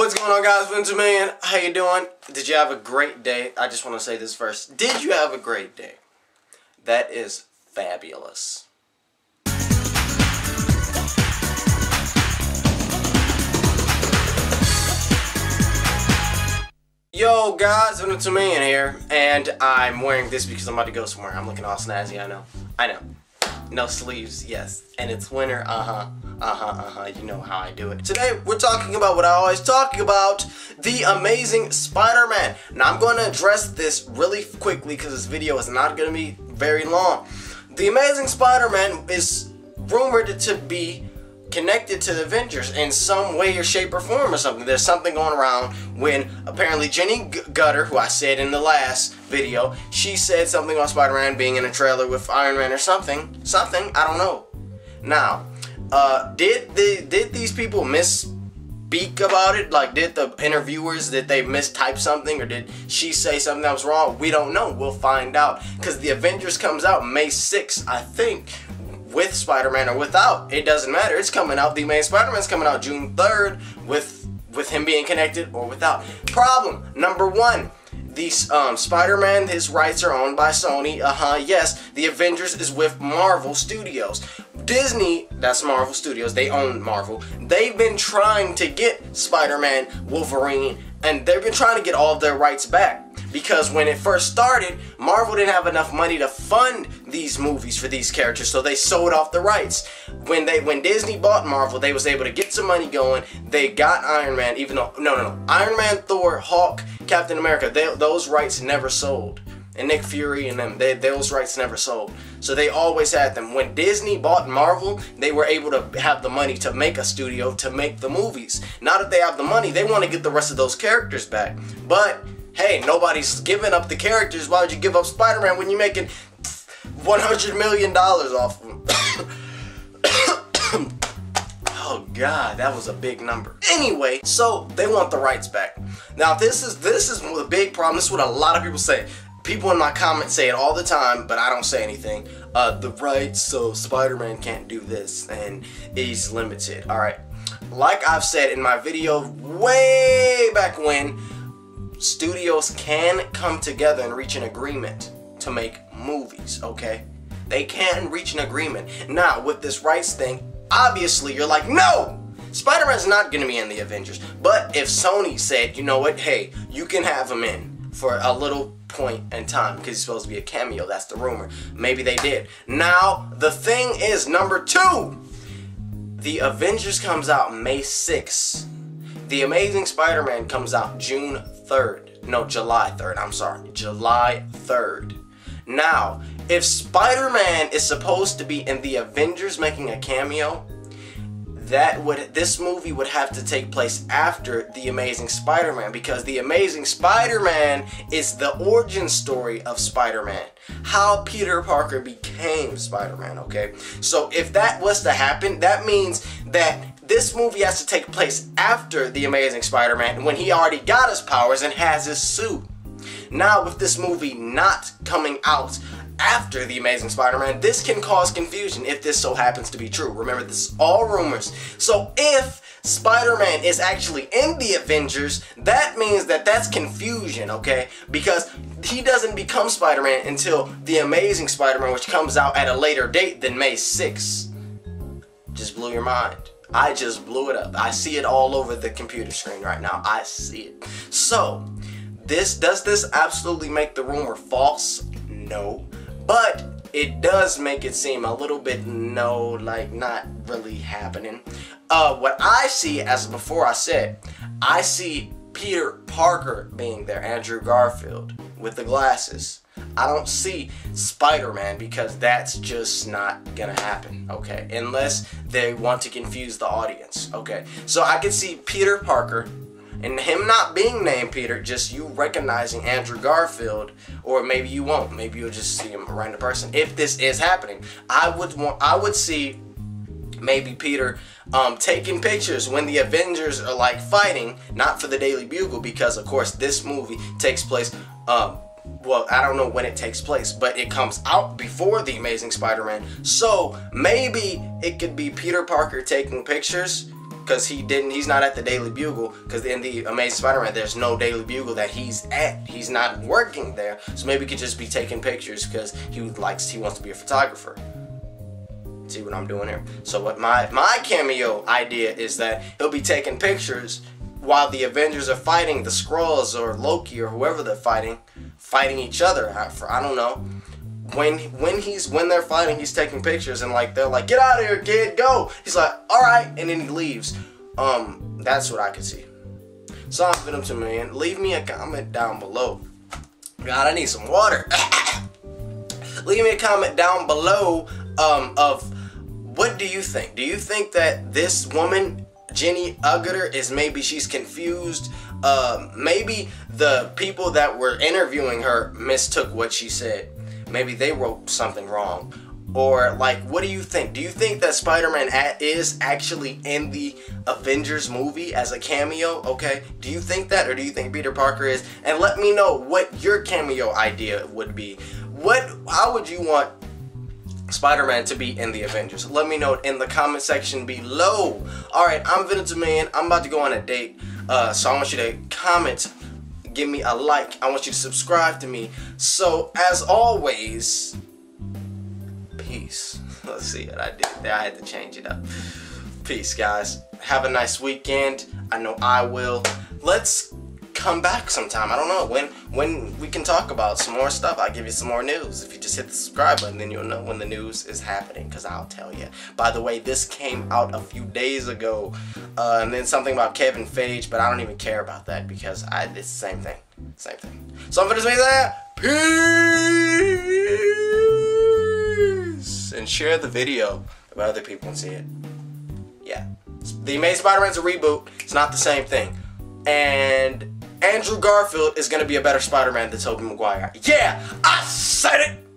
What's going on, guys? Vince Man, how you doing? Did you have a great day? I just want to say this first. Did you have a great day? That is fabulous. Yo guys, Vince Man here, and I'm wearing this because I'm about to go somewhere. I'm looking all snazzy, I know. No sleeves, yes. And it's winter, you know how I do it. Today, we're talking about what I always talk about, the Amazing Spider-Man. Now, I'm going to address this really quickly because this video is not going to be very long. The Amazing Spider-Man is rumored to be connected to the Avengers in some way or shape or form or something. There's something going around when apparently Jenny Gutter, who I said in the last video, she said something about Spider-Man being in a trailer with Iron Man or something, I don't know. Now, did these people misspeak about it? Like, did the interviewers, did they mistype something, or did she say something that was wrong? We don't know. We'll find out, because the Avengers comes out May 6th, I think, with Spider-Man or without. It doesn't matter. It's coming out. The Amazing Spider-Man's coming out June 3rd with him being connected or without. Problem number one. The Spider-Man, his rights are owned by Sony. Yes. The Avengers is with Marvel Studios. Disney, that's Marvel Studios. They own Marvel. They've been trying to get Spider-Man, Wolverine, and they've been trying to get all of their rights back. Because when it first started, Marvel didn't have enough money to fund these movies for these characters, so they sold off the rights. When Disney bought Marvel, they was able to get some money going. They got Iron Man, even though no, Iron Man, Thor, Hulk, Captain America, those rights never sold. And Nick Fury and them, those rights never sold. So they always had them. When Disney bought Marvel, they were able to have the money to make a studio to make the movies. Now that they have the money, they want to get the rest of those characters back. But hey, nobody's giving up the characters. Why would you give up Spider-Man when you're making $100 million off of him? Oh God, that was a big number. Anyway, so they want the rights back. Now this is the big problem. This is what a lot of people say. People in my comments say it all the time, but I don't say anything. The rights, so Spider-Man can't do this, and he's limited. All right, like I've said in my video way back when, studios can come together and reach an agreement to make movies, okay? They can reach an agreement. Now, with this rights thing, obviously you're like, no! Spider-Man's not gonna be in the Avengers. But if Sony said, you know what, hey, you can have him in for a little point in time, because he's supposed to be a cameo, that's the rumor. Maybe they did. Now, the thing is, number two, the Avengers comes out May 6th. The Amazing Spider-Man comes out June 3rd. No, July 3rd. I'm sorry. July 3rd. Now, if Spider-Man is supposed to be in the Avengers making a cameo, this movie would have to take place after The Amazing Spider-Man, because The Amazing Spider-Man is the origin story of Spider-Man. How Peter Parker became Spider-Man, okay? So if that was to happen, that means that this movie has to take place after The Amazing Spider-Man, when he already got his powers and has his suit. Now, with this movie not coming out after The Amazing Spider-Man, this can cause confusion if this so happens to be true. Remember, this is all rumors. So if Spider-Man is actually in the Avengers, that means that that's confusion, okay? Because he doesn't become Spider-Man until The Amazing Spider-Man, which comes out at a later date than May 6th. Just blew your mind. I just blew it up. I see it all over the computer screen right now. I see it. So, does this absolutely make the rumor false? No. But it does make it seem a little bit like not really happening. What I see, as before I said, I see Peter Parker being there, Andrew Garfield, with the glasses. I don't see Spider-Man, because that's just not gonna happen, okay? Unless they want to confuse the audience, okay? So I can see Peter Parker, and him not being named Peter, just you recognizing Andrew Garfield, or maybe you won't. Maybe you'll just see him a random person. If this is happening, I would see maybe Peter taking pictures when the Avengers are like fighting, not for the Daily Bugle, because of course this movie takes place well, I don't know when it takes place, but it comes out before The Amazing Spider-Man. So maybe it could be Peter Parker taking pictures, because he's not at the Daily Bugle, because in the Amazing Spider-Man there's no Daily Bugle that he's at. He's not working there, so maybe he could just be taking pictures because he wants to be a photographer. See what I'm doing here? So what my cameo idea is that he'll be taking pictures while the Avengers are fighting the Skrulls or Loki or whoever they're fighting each other. I don't know. When they're fighting, he's taking pictures, and like they're like, "Get out of here, kid, go!" He's like, "All right," and then he leaves. That's what I could see. So I'm Venom 2 Million. Leave me a comment down below. God, I need some water. Leave me a comment down below of what do you think? Do you think that this woman, Jenny Agutter, she's confused? Maybe the people that were interviewing her mistook what she said. Maybe they wrote something wrong. Or, like, what do you think? Do you think that Spider-Man is actually in the Avengers movie as a cameo? Okay, do you think that, or do you think Peter Parker is? And let me know what your cameo idea would be. How would you want Spider-Man to be in the Avengers? Let me know in the comment section below. Alright, I'm Venom 2 Million. I'm about to go on a date. So I want you to comment, give me a like. I want you to subscribe to me. So, as always, peace. Let's see what I did there. I had to change it up. Peace, guys. Have a nice weekend. I know I will. Let's come back sometime. I don't know when we can talk about some more stuff. I'll give you some more news. If you just hit the subscribe button, then you'll know when the news is happening, because I'll tell you. By the way, this came out a few days ago, and then something about Kevin Feige, but I don't even care about that because it's the same thing. So I'm gonna say that. Peace, and share the video so other people can see it. Yeah, the Amazing Spider-Man's a reboot. It's not the same thing, and Andrew Garfield is going to be a better Spider-Man than Tobey Maguire. Yeah, I said it!